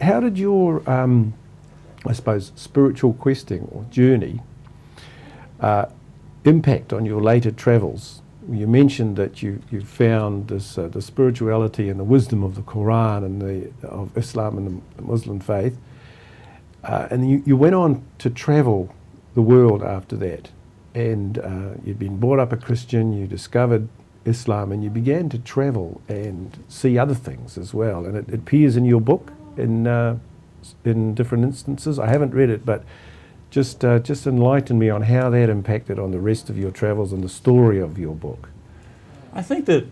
how did your, I suppose, spiritual questing or journey impact on your later travels? You mentioned that you found this the spirituality and the wisdom of the Quran and of Islam and the Muslim faith, and you went on to travel the world after that, and you'd been brought up a Christian. You discovered Islam, and you began to travel and see other things as well. And it appears in your book in different instances. I haven't read it, but just enlighten me on how that impacted on the rest of your travels and the story of your book. I think that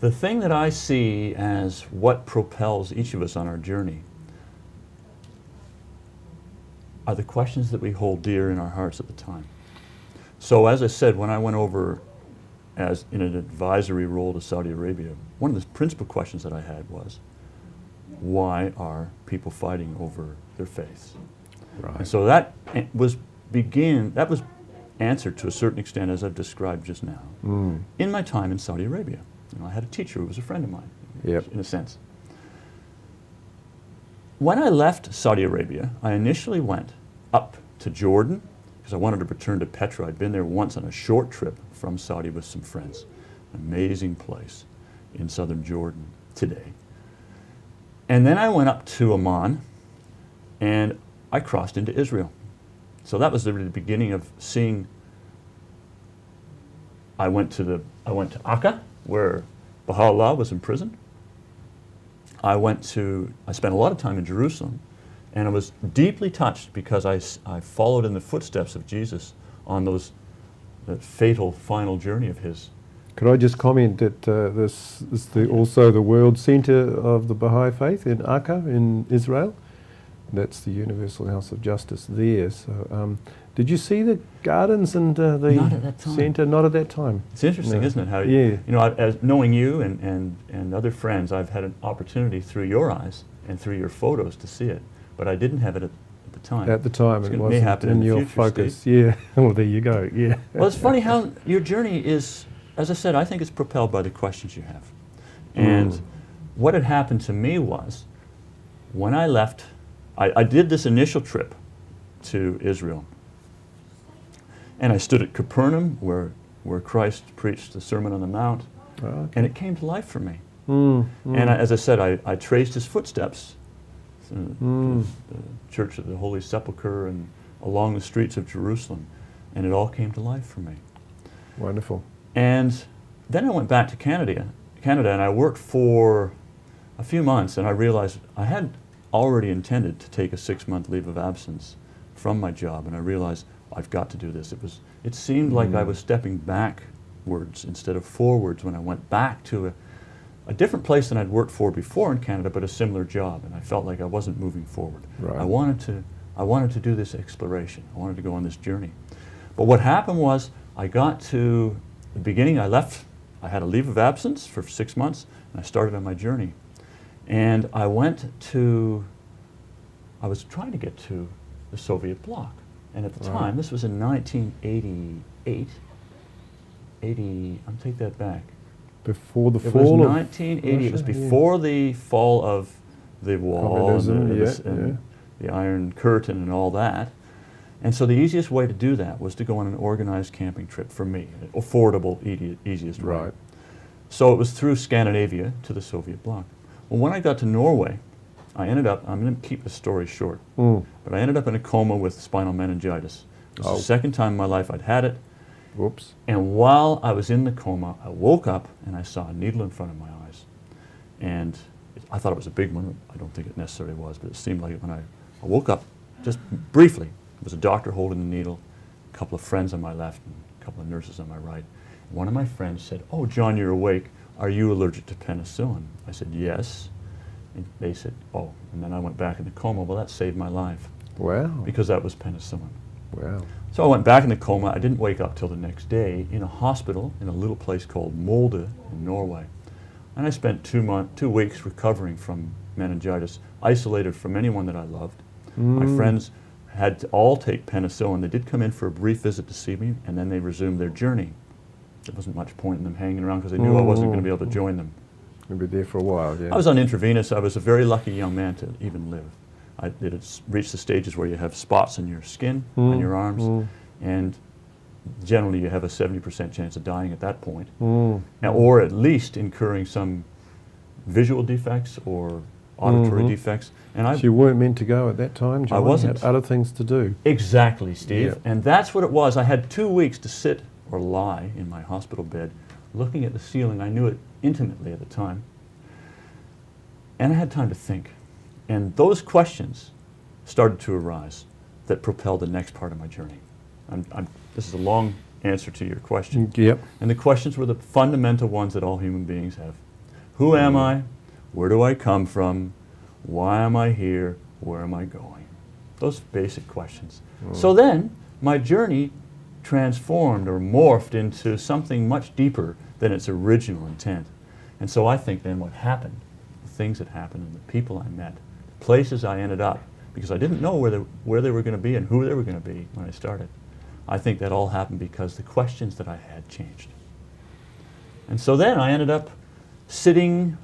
the thing that I see as what propels each of us on our journey are the questions that we hold dear in our hearts at the time. So as I said, when I went over as in an advisory role to Saudi Arabia, one of the principal questions that I had was, why are people fighting over their faiths? Right. And so that was answered to a certain extent, as I've described just now, in my time in Saudi Arabia. You know, I had a teacher who was a friend of mine, in a sense. When I left Saudi Arabia, I initially went up to Jordan because I wanted to return to Petra. I'd been there once on a short trip from Saudi with some friends. Amazing place in southern Jordan today. And then I went up to Amman, and I crossed into Israel. So that was the beginning of seeing. I went to Akka, where Baha'u'llah was imprisoned. I spent a lot of time in Jerusalem, and I was deeply touched because I followed in the footsteps of Jesus on that fatal final journey of his. Could I just comment that this is also the world centre of the Baha'i faith in Akka in Israel? That's the Universal House of Justice there. So, did you see the gardens and the centre? Not at that time. It's interesting, isn't it? How as knowing you and other friends, I've had an opportunity through your eyes and through your photos to see it, but I didn't have it at the time. At the time, it wasn't in your focus. Steve. Yeah. Well, there you go. Yeah. Well, it's funny how your journey is. As I said, I think it's propelled by the questions you have. And what had happened to me was, when I left, I did this initial trip to Israel. And I stood at Capernaum, where Christ preached the Sermon on the Mount, and it came to life for me. And as I said, I traced his footsteps, the Church of the Holy Sepulchre and along the streets of Jerusalem, and it all came to life for me. Wonderful. And then I went back to Canada, and I worked for a few months, and I realized I had already intended to take a 6-month leave of absence from my job, and I realized I've got to do this. It seemed like I was stepping backwards instead of forwards when I went back to a different place than I'd worked for before in Canada, but a similar job, and I felt like I wasn't moving forward. Right. I wanted to do this exploration. I wanted to go on this journey. But what happened was, I got to the beginning, I had a leave of absence for 6 months, and I started on my journey. And I was trying to get to the Soviet bloc. And at the time, this was in 1988, I'll take that back. Before the fall of It was 1980, Russia, it was before the fall of the wall, and the Iron Curtain and all that. And so the easiest way to do that was to go on an organized camping trip for me, affordable, easiest way. Right. So it was through Scandinavia to the Soviet bloc. Well, when I got to Norway, I'm going to keep the story short, but I ended up in a coma with spinal meningitis. It was the second time in my life I'd had it. Whoops. And while I was in the coma, I woke up and I saw a needle in front of my eyes. And I thought it was a big one. I don't think it necessarily was, but it seemed like it when I woke up, just briefly. There was a doctor holding the needle, a couple of friends on my left, and a couple of nurses on my right. One of my friends said, "Oh, John, you're awake. Are you allergic to penicillin?" I said, "Yes." And they said, "Oh," and then I went back in the coma. Well, that saved my life. Wow. Because that was penicillin. Wow. So I went back in the coma. I didn't wake up till the next day in a hospital in a little place called Molde in Norway. And I spent 2 weeks recovering from meningitis, isolated from anyone that I loved. My friends had to all take penicillin. They did come in for a brief visit to see me, and then they resumed their journey. There wasn't much point in them hanging around because they knew I wasn't going to be able to join them. You'll be there for a while, yeah. I was on intravenous. I was a very lucky young man to even live. It had reached the stages where you have spots in your skin, on your arms, and generally you have a 70% chance of dying at that point, or at least incurring some visual defects or auditory defects. And So you weren't meant to go at that time, John? I wasn't. You had other things to do. Exactly, Steve. Yeah. And that's what it was. I had 2 weeks to sit or lie in my hospital bed looking at the ceiling. I knew it intimately at the time. And I had time to think. And those questions started to arise that propelled the next part of my journey. This is a long answer to your question. Yep. And the questions were the fundamental ones that all human beings have. Who am I? Where do I come from? Why am I here? Where am I going? Those basic questions. So then, my journey transformed or morphed into something much deeper than its original intent. And so I think then what happened, the things that happened and the people I met, the places I ended up, because I didn't know where they were going to be and who they were going to be when I started. I think that all happened because the questions that I had changed. And so then I ended up sitting